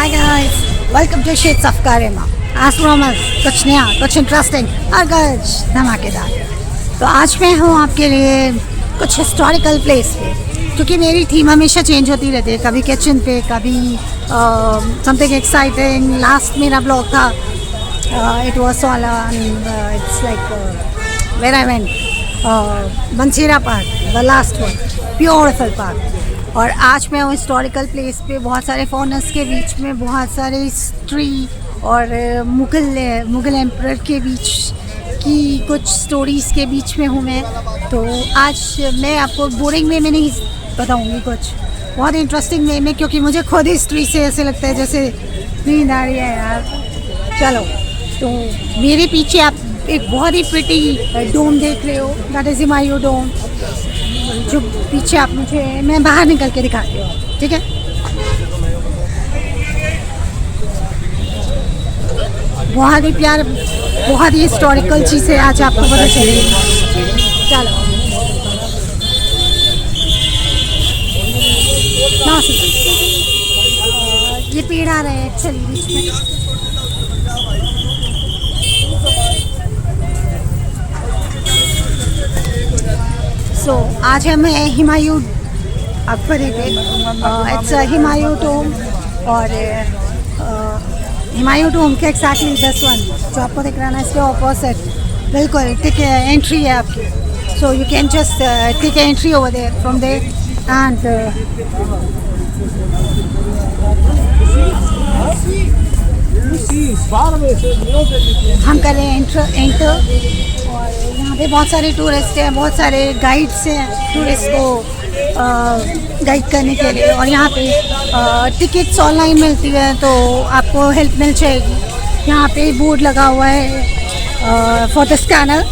Hi guys, welcome to Shades of Karima. As promised, कुछ नया, कुछ इंटरेस्टिंग और कुछ धमाकेदार। तो आज मैं हूँ आपके लिए कुछ हिस्टोरिकल प्लेस पे, क्योंकि मेरी थीम हमेशा चेंज होती रहती है, कभी किचन पे, कभी समथिंग एक्साइटिंग। लास्ट मेरा ब्लॉग था, it was all it's like where I went Bansera park, the last one, beautiful park. और आज मैं हूँ हिस्टोरिकल प्लेस पे, बहुत सारे फॉरेनर्स के बीच में, बहुत सारे हिस्ट्री और मुग़ल एम्परर के बीच की कुछ स्टोरीज़ के बीच में हूँ मैं। तो आज मैं आपको बोरिंग वे में नहीं बताऊँगी, कुछ बहुत इंटरेस्टिंग वे में, क्योंकि मुझे खुद हिस्ट्री से ऐसे लगता है जैसे नींद आ रही है यार। चलो, तो मेरे पीछे आप एक बहुत ही प्रिटी डोम देख रहे हो, दैट इज़ हुमायूं डोम। जो पीछे आप मुझे, मैं बाहर निकल के दिखाती हूँ, ठीक है। बहुत ही प्यार, बहुत ही हिस्टोरिकल चीज़ें आज आपको पता चलेगी। चलो ये पेड़ आ रहे हैं एक्चुअली बीच में। सो आज हम हैं हुमायूं अकबरी पे, इट्स हुमायूं टॉम। और हुमायूं टॉम के एक्जैक्टली दिस वन जो आपको दिख रहा है ना, इसके ऑपोजिट बिल्कुल टिक एंट्री है आपकी। So you can just take entry over there from there and हम कर रहे हैं एंटर। और यहाँ पे बहुत सारे टूरिस्ट हैं, बहुत सारे गाइड्स हैं टूरिस्ट को गाइड करने के लिए। और यहाँ पे टिकट्स ऑनलाइन मिलती है, तो आपको हेल्प मिल जाएगी। यहाँ पे बोर्ड लगा हुआ है फॉर द स्कैनर।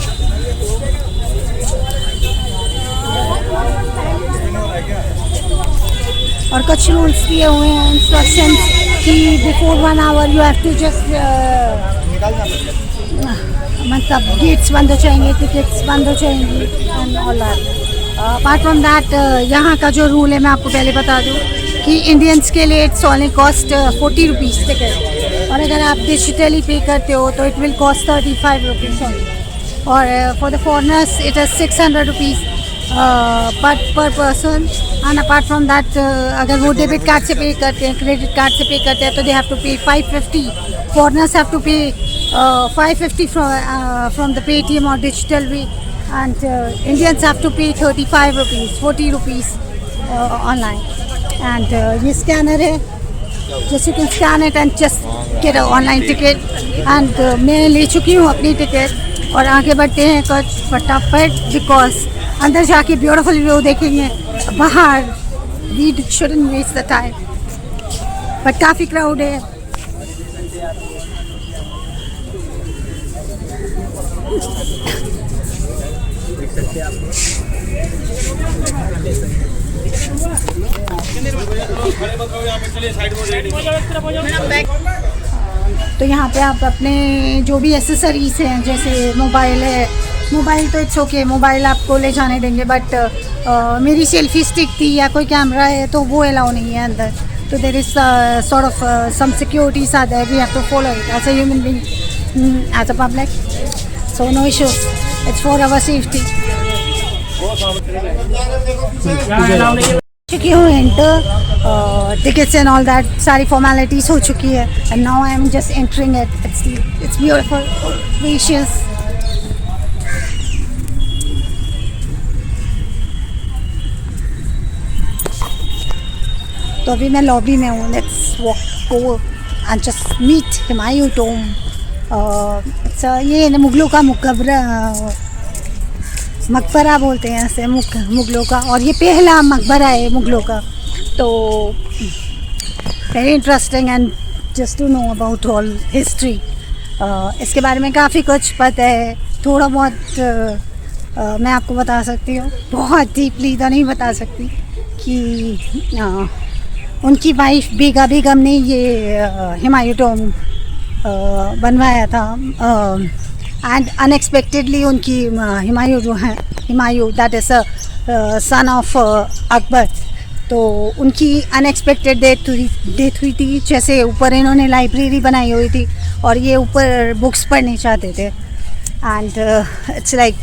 और कुछ रूल्स दिए हुए हैं, इंस्ट्रक्शंस कि before 1 hour you have to just, मतलब गेट्स बंद हो जाएंगे, टिकट्स बंद हो जाएंगी and all that. Apart from that, यहाँ का जो रूल है मैं आपको पहले बता दूँ कि इंडियंस के लिए it's only cost 40 rupees ticket, और अगर आप डिजिटली पे करते हो तो it will cost 35 rupees only. और for the foreigners it is 600 rupees per person. And apart from that, अगर वो डेबिट कार्ड से पे करते हैं, क्रेडिट कार्ड से पे करते हैं, तो दे हैव टू पे 550। फॉरनर्स हैव टू पे 550 from the Paytm or digital way, and Indians have to pay 35 rupees, 40 rupees online. And ये स्कैनर है, just you can scan it and just get an online ticket. And मैं ले चुकी हूँ अपनी ticket और आगे बढ़ते हैं कुछ फटाफट, बिकॉज अंदर जाके ब्यूटीफुल व्यू देखेंगे। बाहर we shouldn't waste the time, but काफ़ी क्राउड है। तो यहाँ पे आप अपने जो भी एसेसरीज हैं, जैसे मोबाइल है, मोबाइल तो इट्स ओके, मोबाइल आपको ले जाने देंगे, बट मेरी सेल्फी स्टिक थी या कोई कैमरा है तो वो अलाउ नहीं है अंदर। तो there is sort of some securities are there, we have to follow it as a human being, as a public. So no issues, it's for our safety. चुकी हूँ enter, tickets and all that सारी formalities हो चुकी है, and now I am just entering it. It's beautiful, spacious. तो अभी मैं lobby में हूँ, let's walk go and just meet Humayun tomb. ये मुगलों का मकबरा बोलते हैं ऐसे, मुगलों का, और ये पहला मकबरा है मुगलों का। तो very interesting and just to know about all history. इसके बारे में काफ़ी कुछ पता है, थोड़ा बहुत मैं आपको बता सकती हूँ, बहुत डीपली तो नहीं बता सकती। कि उनकी वाइफ बेगम ने ये हुमायूं टॉम बनवाया था, एंड अनएक्सपेक्टेडली उनकी हुमायूं जो है, Humayun that is a son of Akbar, तो उनकी अनएक्सपेक्टेड डेथ हुई थी। जैसे ऊपर इन्होंने लाइब्रेरी बनाई हुई थी और ये ऊपर बुक्स पढ़ने चाहते थे and it's like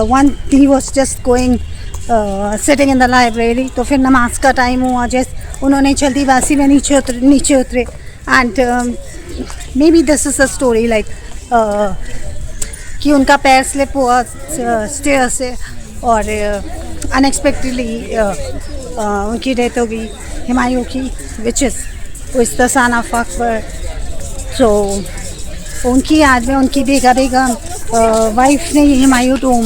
one he was just going sitting in the library. तो फिर नमाज का टाइम हुआ, जैसे उन्होंने जल्दीबाजी में नीचे उतरे and may be this is the story like कि उनका पैर स्लिप हुआ स्टेयर से और अनएक्सपेक्टेडली उनकी डेथ हो गई हुमायूं की, which is the son of Akbar. तो उनकी याद में उनकी बेगम वाइफ ने ये हुमायूं टूम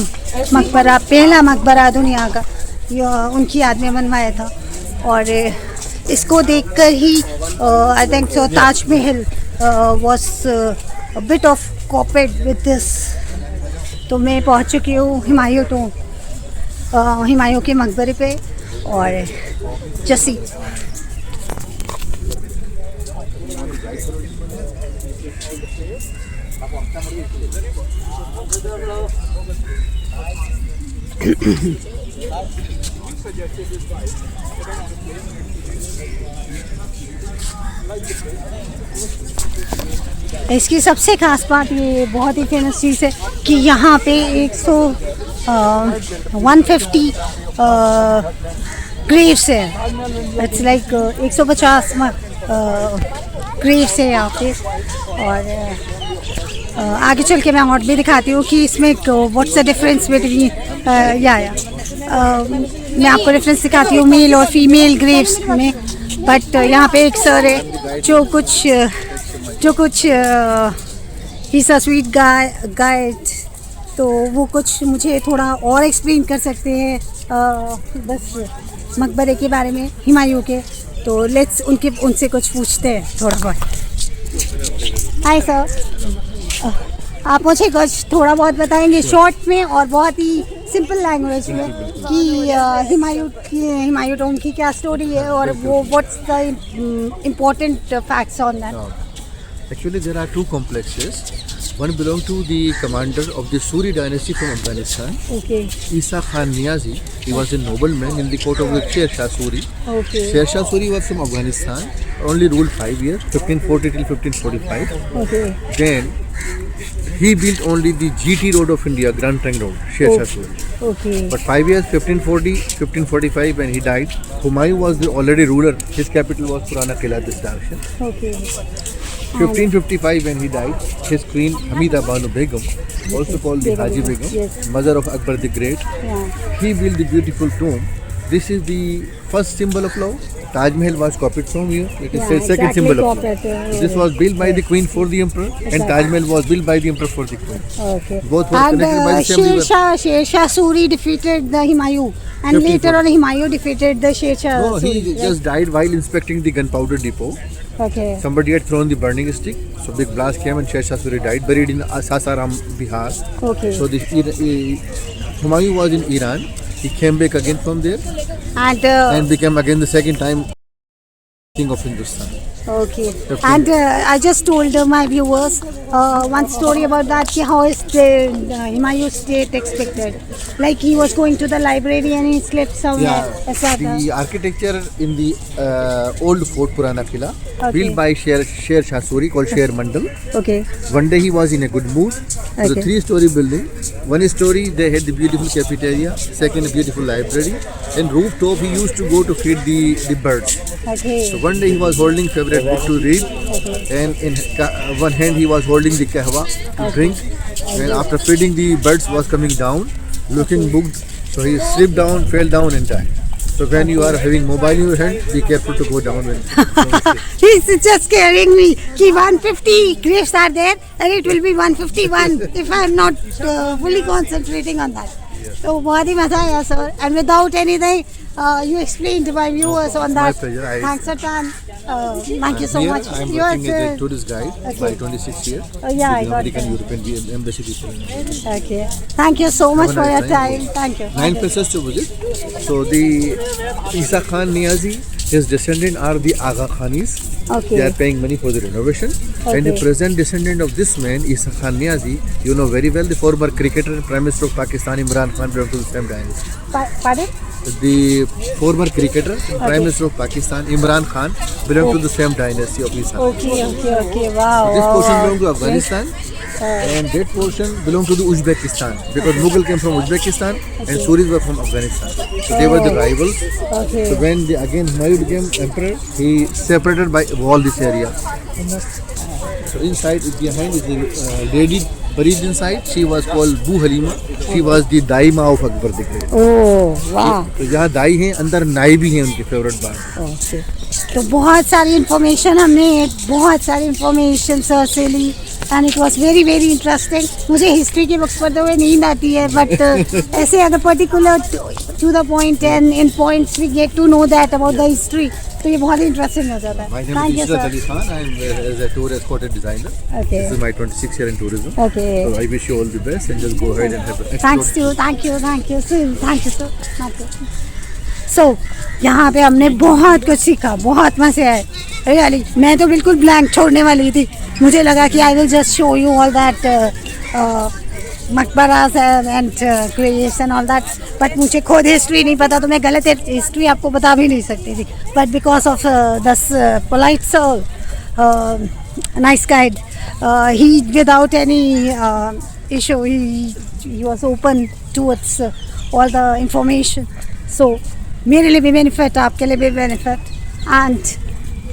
मकबरा, पहला मकबरा दुनिया का, उनकी याद में बनवाया था। और इसको देखकर ही I think so Taj Mahal was bit of copied with this. तो मैं पहुंच चुकी हूँ हुमायूं टूम, हुमायूं के मकबरे पे और जसी इसकी सबसे खास बात ये बहुत ही फेमस चीज़ है कि यहाँ पे 150 ग्रेव्स है। इट्स लाइक 150 ग्रेव्स है यहाँ पे। और आगे चल के मैं और भी दिखाती हूँ कि इसमें व्हाट्स द डिफरेंस बिटवीन मैं आपको डिफरेंस दिखाती हूँ मेल और फीमेल ग्रेव्स में। बट यहाँ पे एक सर है जो कुछ he is a sweet guide, तो वो कुछ मुझे थोड़ा और एक्सप्लेन कर सकते हैं बस मकबरे के बारे में हुमायूं के। तो लेट्स उनसे कुछ पूछते हैं थोड़ा बहुत। हाय सर, आप मुझे कुछ थोड़ा बहुत बताएंगे शॉर्ट में और बहुत ही सिंपल लैंग्वेज में कि हुमायूं टॉम की क्या स्टोरी है और वो what's the important facts on that. Actually, there are two complexes. One belongs to the commander of the Suri dynasty from Afghanistan. Okay. Isa Khan Niazi. He was a nobleman in the court of the Sher Shah Suri. Okay. Sher Shah Suri was from Afghanistan. Only ruled 5 years, 1540 till 1545. Okay. Then he built only the GT road of India, Grand Trunk Road, Sher Shah Suri. Okay. But 5 years, 1540, 1545, when he died, Humayun was the already ruler. His capital was Purana Qila, this direction. Okay. 1555 when he died, his queen Hamida Banu Begum, also called the Haji Begum, yes. mother of Akbar the Great, Yeah. he built the beautiful tomb. This is the first symbol of love. Taj Mahal was copied from here. It is Yeah, the second exactly symbol of copied, love. This was built by the queen for the emperor, and Taj Mahal was built by the emperor for the queen. Okay. Both were And connected by the same river. Sher Shah Suri defeated the Humayun, and 1540. later on Humayun defeated the Sher Shah No, Suri. he just died while inspecting the gunpowder depot. Okay. Somebody had thrown the burning stick, so big blast came and Sher Shah Suri died, buried in Sasaram, Bihar. Okay. So Humayun was in Iran. He came back again from there and became again the second time king of Hindustan. Okay. And I just told my viewers one story about that. Ki how is the Humayun's state expected? Like he was going to the library and he slept somewhere. Yeah, the architecture in the old fort Purana Qila, built by Sher Shah Suri, called Sher Mandal. Okay. One day he was in a good mood. It was a 3-story building. One story they had the beautiful cafeteria, second a beautiful library, and rooftop he used to go to feed the birds. Okay. So one day he was holding favorite book to read, and in one hand he was holding the kahwa to drink. And after feeding the birds was coming down, looking booked, so he slipped down, fell down and died. So when you are having mobile in your hand, be careful to go down when. He's just scaring me. Ki 150 graves are there, and it will be 151 if I am not fully concentrating on that. So बहुत ही मजा आया sir, and without anything, you explained to my viewers on that. My pleasure. Thanks a ton. Thank you so Here much. I am You are, working as a tourist guide by 26 years. yeah, I with got American that. European embassy people. Okay. Thank you so much Have a for nice your time. time. Thank you. 9 places to visit. So the Isa Khan Niazi, his descendants are the Aga Khanis. Okay. They are paying money for the renovation. And the Okay. present descendant of this man, Isa Khan Niazi, you know very well, the former cricketer and Prime Minister of Pakistan, Imran Khan, belongs to the same dynasty. Pardon? the former cricketer, Prime Minister of Pakistan, Imran Khan, belonged to the same dynasty of Isan. Okay. Wow. This portion wow. belongs to Afghanistan, and that portion belongs to the Uzbekistan, because Mughal came from Uzbekistan and Suris were from Afghanistan. So they were the rivals. Okay. So when again Humayun became emperor, he separated by wall this area. So inside, behind is the lady buried inside. She was called Bu Halima. She was the Daima of Akbar the Great. Oh, wow. तो जहाँ दाई हैं अंदर नाई भी हैं उनके favourite बार. Okay. तो बहुत सारी इंफॉर्मेशन हमने बहुत सारी इंफॉर्मेशन सर से ली and it was very very interesting. मुझे हिस्ट्री की बुक्स पढ़ते हुए नींद आती है बट ऐसे अगर particular to the point and in points we get to know that about the history, तो ये बहुत ही इंटरेस्टिंग हो जाता My है. name thank is you Ishrat sir. Ali Khan. I am as a tour escorted designer. Okay. This is my 26th year in tourism. Okay. So I wish you all the best and just go ahead and have a thanks to thank you sir. So यहाँ पे हमने बहुत कुछ सीखा, बहुत मजे आए. Really मैं तो बिल्कुल ब्लैंक छोड़ने वाली थी. मुझे लगा कि I will just show you all that मकबरास and craze and all that, but मुझे खुद हिस्ट्री नहीं पता तो मैं गलत हिस्ट्री आपको बता भी नहीं सकती थी. But because of this polite soul nice guide, he without any issue, he was open towards all the information. So मेरे लिए भी बेनिफिट, आपके लिए भी बेनिफिट. एंड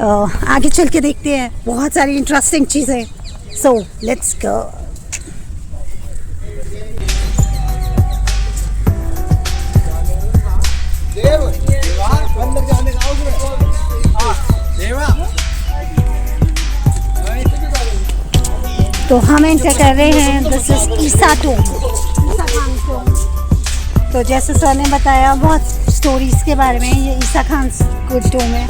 आगे चल के देखते हैं बहुत सारी इंटरेस्टिंग चीज़ें. So let's go. तो हम एंटर कर रहे हैं. This is Isa tomb. तो जैसे सर ने बताया बहुत स्टोरीज के बारे में, ये ईसा खान गुड टोम है.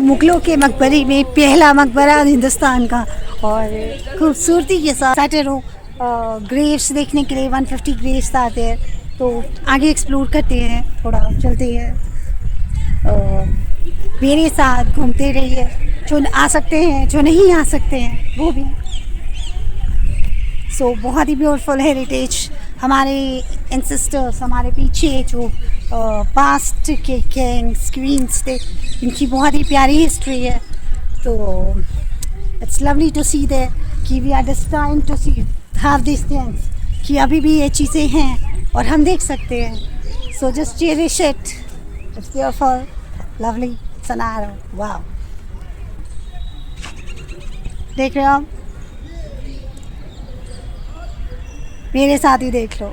मुगलों के मकबरे में पहला मकबरा हिंदुस्तान का, और खूबसूरती के साथ सैटरो ग्रेव्स देखने के लिए 150 ग्रेव्स आते हैं। तो आगे एक्सप्लोर करते हैं, थोड़ा चलते हैं, मेरे साथ घूमते रहिए। जो आ सकते हैं, जो नहीं आ सकते हैं वो भी। सो बहुत ही ब्यूटीफुल हेरिटेज, हमारे एंसेस्टर्स, हमारे पीछे जो पास्ट के किंग्स क्वींस थे, इनकी बहुत ही प्यारी हिस्ट्री है। तो it's lovely to see that कि we are destined to see have this things, कि अभी भी ये चीज़ें हैं और हम देख सकते हैं। So just cherish it, it's beautiful, lovely scenario. Wow, देख रहे हो आप? मेरे साथ ही देख लो।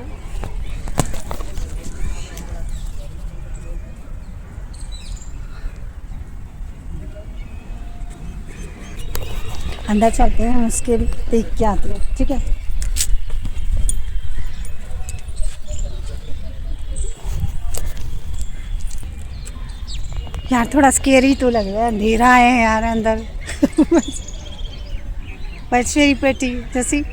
अंदर चलते हैं, उसके देख के आते हैं, ठीक है? यार थोड़ा स्केरी तो लग रहा है, अंधेरा है यार अंदर। बट वेरी प्रिटी, जैसी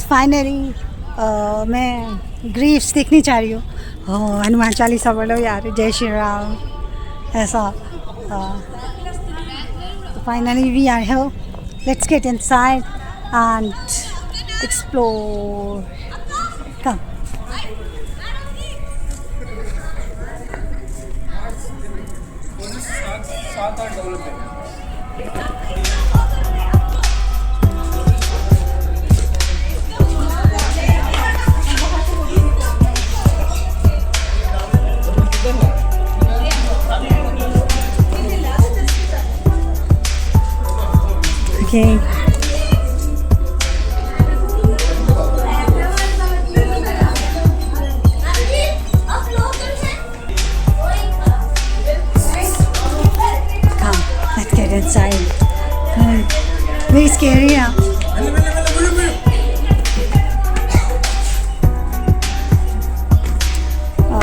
फाइनली मैं ग्रेव्स देखने जा रही हूँ. हनुमान चालीसा पढ़ो यार, जय श्री राम, ऐसा. Finally we are here. Let's get inside and explore. Come. Okay. Come, let's get inside. Very scary, yeah.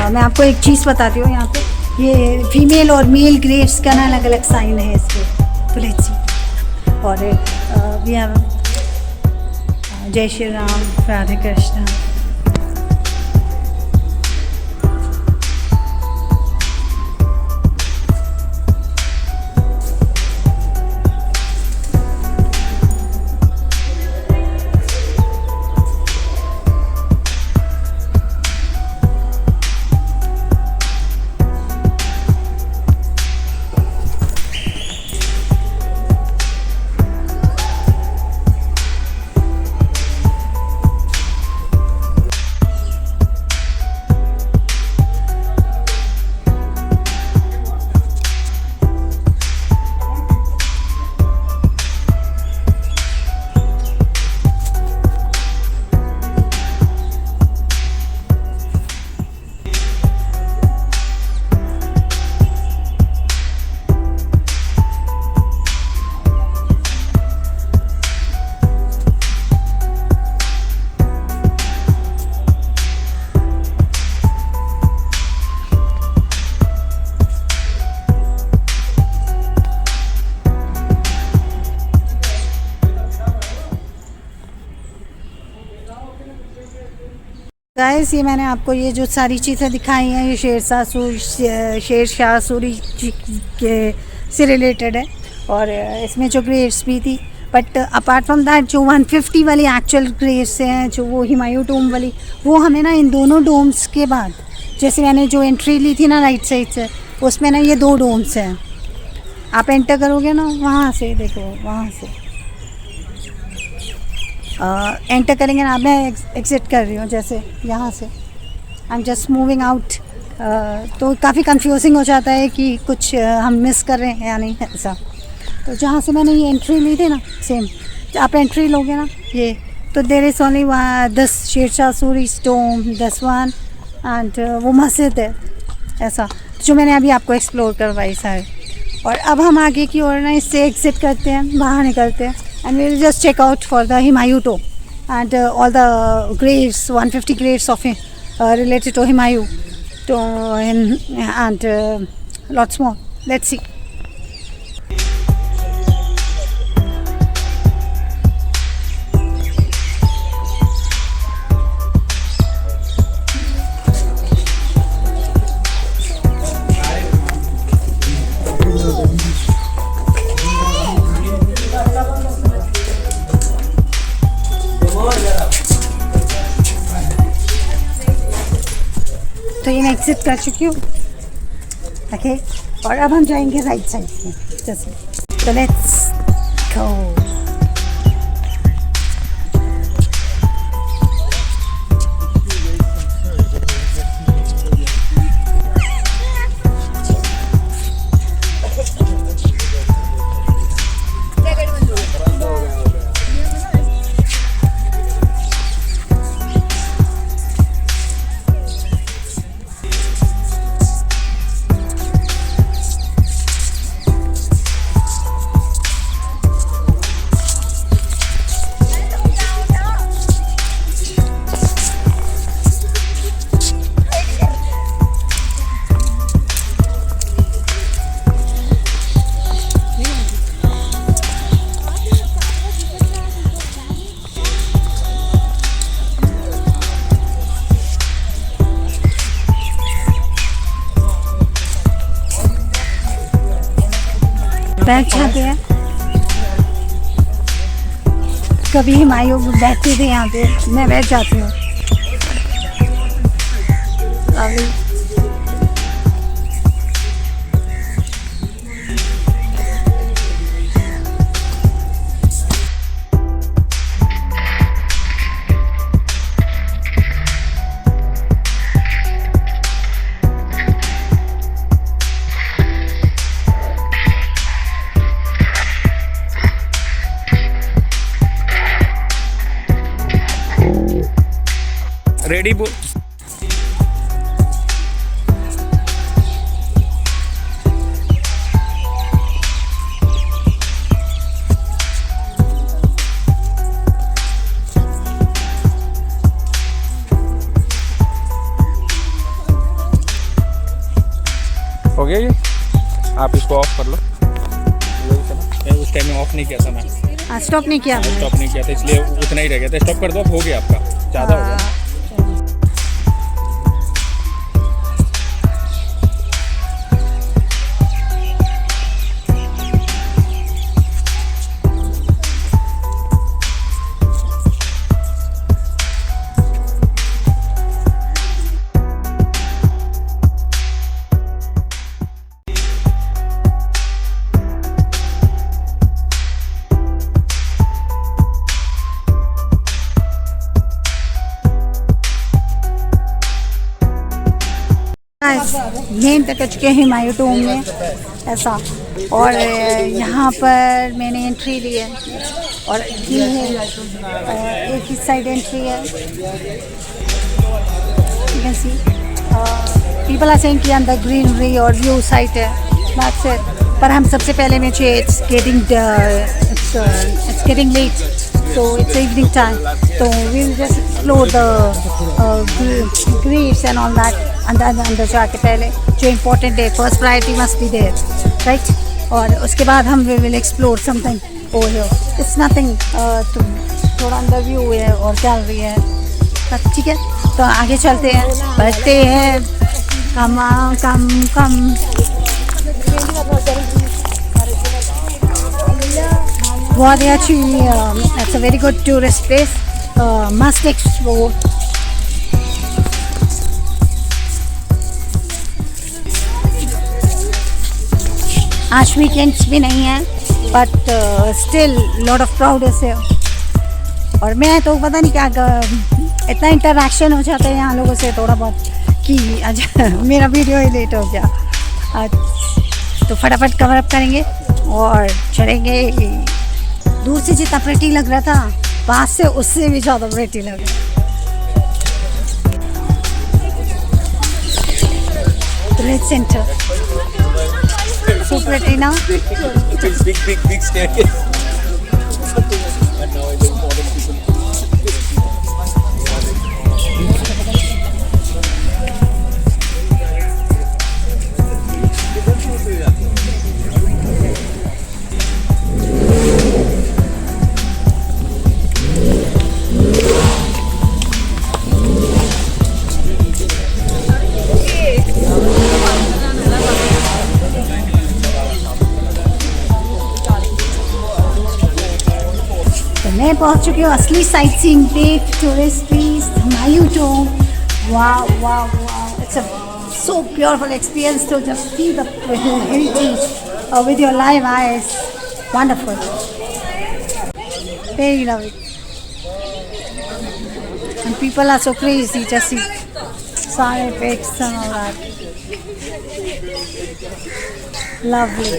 मैं आपको एक चीज़ बताती हूँ. यहाँ पे ये फीमेल और मेल ग्रेव्स का ना अलग अलग साइन है इसके. तो लेट्स सी. और वी हैव जय श्री राम, राधे कृष्ण. गाइस, ये मैंने आपको ये जो सारी चीज़ें दिखाई हैं, ये शेर शाह सूरी जी के से रिलेटेड है. और इसमें जो ग्रेव्स भी थी, बट अपार्ट फ्रॉम दैट जो 150 वाली एक्चुअल ग्रेव्स हैं, जो वो हुमायूं टोम वाली, वो हमें ना इन दोनों डोम्स के बाद, जैसे मैंने जो एंट्री ली थी ना राइट साइड से, उसमें ना ये 2 डोम्स हैं. आप एंटर करोगे ना वहाँ से, देखो वहाँ से एंटर करेंगे ना. मैं एग्ज़िट कर रही हूँ जैसे यहाँ से. आई एम जस्ट मूविंग आउट. तो काफ़ी कंफ्यूजिंग हो जाता है कि कुछ हम मिस कर रहे हैं या नहीं, ऐसा. तो जहाँ से मैंने ये एंट्री ली थी ना, सेम आप एंट्री लोगे ना ये, तो there is only 10 Sher Shah Suri tomb, 10 one, and वो मस्जिद है, ऐसा जो मैंने अभी आपको एक्सप्लोर करवाई सारे. और अब हम आगे की ओर ना इससे एग्ज़िट करते हैं, बाहर निकलते हैं. And we'll just check out for the Humayun tomb and all the graves, 150 graves of related to Humayun and lots more. Let's see. तो ये मैं एग्जिट कर चुकी हूँ. ओके, और अब हम जाएंगे राइट साइड में जैसे. तो लेट्स गो. बैठ जाते हैं। कभी हुमायूं बैठते थे यहाँ पे, मैं बैठ जाती हूँ। अभी रेडी हो गया ये, आप इसको ऑफ कर लो। मैं उस टाइम में ऑफ नहीं किया था, मैं स्टॉप नहीं किया आपने? स्टॉप नहीं किया था, इसलिए उतना ही रह गया था। स्टॉप कर दो, अब हो गया आपका, ज़्यादा हो गया। मेन तक आ चुके हैं हुमायूं टॉम में ऐसा। और यहाँ पर मैंने एंट्री ली है और ये है एक ही साइड एंट्री है। You can see people are saying कि अंदर ग्रीनरी और व्यू साइट है, दैट्स इट। पर हम सबसे पहले में चाहिए it's getting late, so it's evening time, so we'll just explore the graves and all that अंदर जाके पहले जो important है, first priority must be there, right? और उसके बाद हम we will explore something over here. It's nothing, थोड़ा अंदर व्यू है और गैलरी है, ठीक है। तो आगे चलते हैं, बढ़ते हैं, कम बहुत ही अच्छी, it's a very good tourist place, must explore. आज वीकेंड्स भी नहीं है, but still lot of crowd है। और मैं तो पता नहीं क्या इतना इंटरेक्शन हो जाता है यहाँ लोगों से थोड़ा बहुत कि अच्छा मेरा वीडियो ही लेट हो गया। तो फटाफट कवर अप करेंगे और चलेंगे। दूर से जितना प्रेटी लग रहा था, पास से उससे भी ज़्यादा प्रेटी लग रहा। Trade Center, so pretty now. Big staircase. मैं पहुंच चुकी हूँ असली साइट सीइंग पे, tourist place Humayun Tom. Wow wow wow, it's a so beautiful experience to just see the heritage with your live eyes. Wonderful, very lovely, and people are so crazy, just see sare pics and all that. Lovely.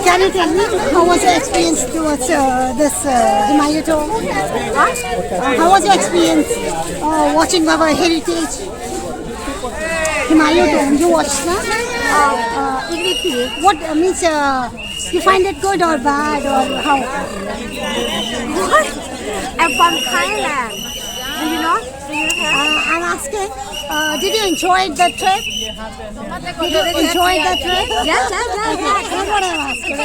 Can you tell me how was your experience towards this Himalaya Tomb? How was your experience watching our heritage Himalaya Tomb? You watched, no? What means you find it good or bad or how? What? I'm from Thailand. Do you know? Do you have? I'm asking, did you enjoy the trip? Did you enjoy the trip? Yes. That's what I'm asking.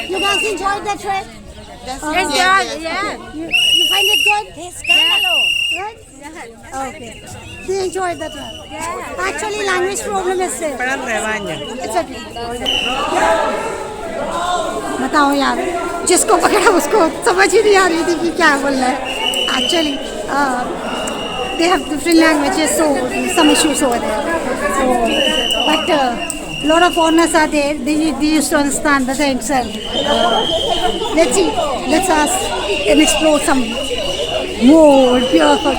You guys enjoyed the trip? Yeah. You find it good? Good? Okay. Do you enjoy the trip? Actually, language problem is there. It's okay. बताओ यार जिसको पकड़ा उसको समझ ही नहीं आ रही थी कि क्या बोल रहा है actually they have different languages so some issues over there so but lot of foreigners are there they used to understand the things and let's ask and explore some more beautiful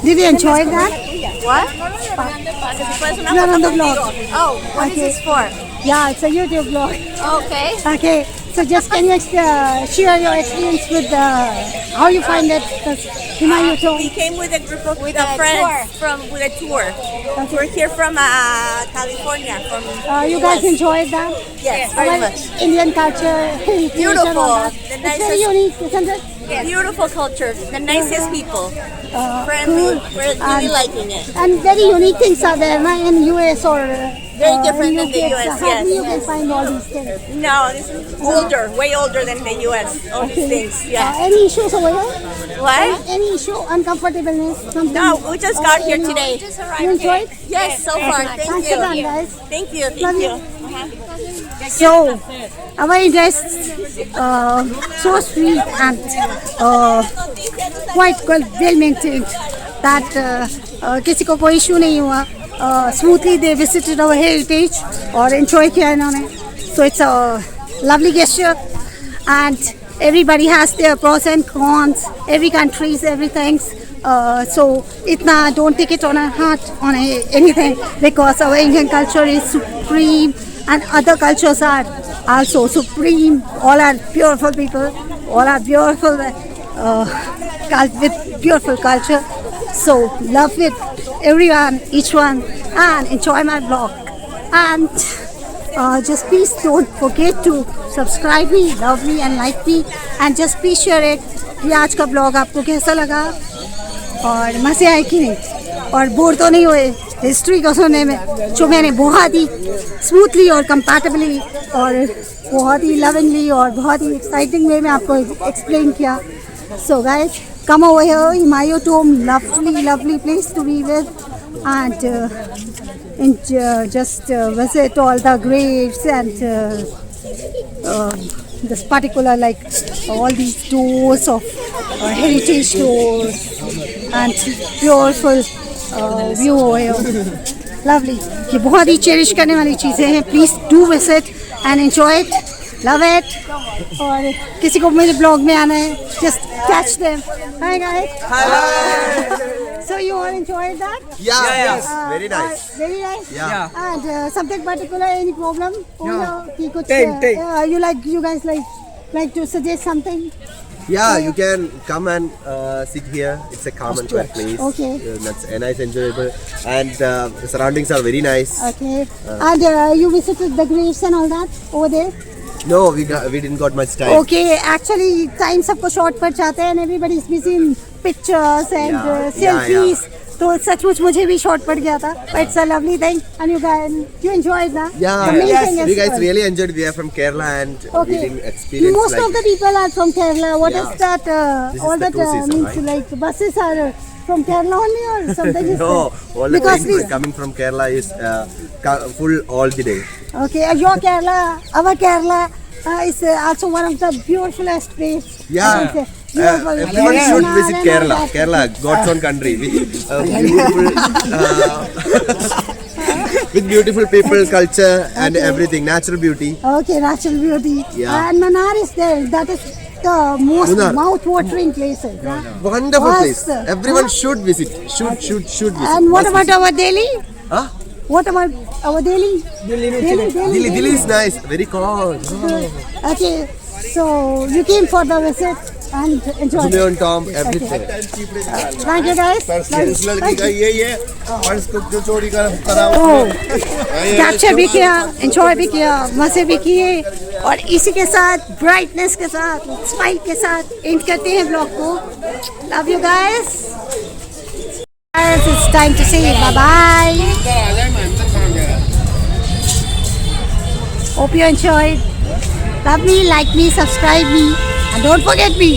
did you enjoy that What? you are on the vlog Oh, what is this for? yeah it's a YouTube vlog Okay. okay so just can you share your experience with how you find it the Himalaya We Tomb came with a group of a friends with a tour. We're here from California. you guys enjoyed that Yes, very Our much. Indian culture heritage and Beautiful. all that. The It's very nicest- unique isn't it Beautiful culture. The nicest people. Friendly. cool. We're really liking it. and very unique things are there na, in US or Very different in than the UK. US, So how do you yes. can find all these things No, this is older, way older than the US. All these things. Yeah. any issues over here What? any issue uncomfortableness something No, we just got here today. you enjoyed Yes, so far. Thanks Thank a lot you. guys Thank you. Love Thank you. you. So, our guests, so sweet and quite well maintained that किसी को कोई issue नहीं हुआ smoothly they visited our heritage और enjoy किया इन्होंने so it's a lovely gesture and everybody has their pros and cons every country's everything so itna don't take it on a heart on anything because our Indian culture is supreme and other cultures are also supreme all are beautiful people all are beautiful with beautiful culture so love it everyone each one and enjoy my vlog and just please don't forget to subscribe me love me and like me and just please share it कि आज का blog आपको कैसा लगा और मज़े आए कि नहीं और बोर तो नहीं हुए हिस्ट्री को सुनने में जो मैंने बहुत ही स्मूथली और कंपैटिबली और बहुत ही लविंगली और बहुत ही एक्साइटिंग वे में आपको एक्सप्लेन किया so guys come over here Himalaya Tomb lovely place to be with and just visit all the graves and this particular like all these doors of heritage doors and beautiful view over here lovely ये बहुत ही cherish करने वाली चीज़ें हैं please do visit and enjoy it love it और किसी को मेरे ब्लॉग में आना है just catch them hi guys so you all enjoyed that Yes, very nice. very nice Yeah. and something particular any problem कि कुछ you guys like to suggest something Yeah, you can come and sit here. It's a calm and quiet place. Okay. That's a nice, enjoyable, and the surroundings are very nice. okay and you visited the graves and all that over there No, we didn't got much time. okay actually time सबको short पड़ जाते हैं and everybody is busy in pictures and selfies तो सचमुच मुझे भी short पड़ गया था but it's a lovely thing and you enjoyed that Yeah, the main thing we is guys really enjoyed. We are from Kerala and we okay didn't experience most like of the people are from Kerala what is that This is all the that tour season, means right? like buses are from Kerala only or something is No, there? all the because trains coming from Kerala is full all the day. okay your Kerala our Kerala is also one of the beautifulest place Yeah. I can say. Beautiful. Everyone should Munnar visit and all Kerala. that. Kerala, God's own country. Beautiful, with beautiful people, culture, and everything, natural beauty. Okay, natural beauty. Yeah. And Munnar is there. That is the most Munnar. mouth-watering places. Wonderful place. Awesome. Everyone should visit. Should visit. And what Must about visit. our Delhi? Huh? What about our Delhi? Delhi is nice, very cold. Okay, so you came for the visit and enjoyed Zume it. on Tom, everything. Thank you guys. इस लड़की का यही है purse को जो चोरी करा capture भी किया, एंजॉय भी किया, मजे भी किए और इसी के साथ ब्राइटनेस के साथ स्माइल के साथ एंड करते हैं ब्लॉग को. Love you guys. It's time to say bye bye. Hope you enjoyed. Love me, like me, subscribe me, and don't forget me.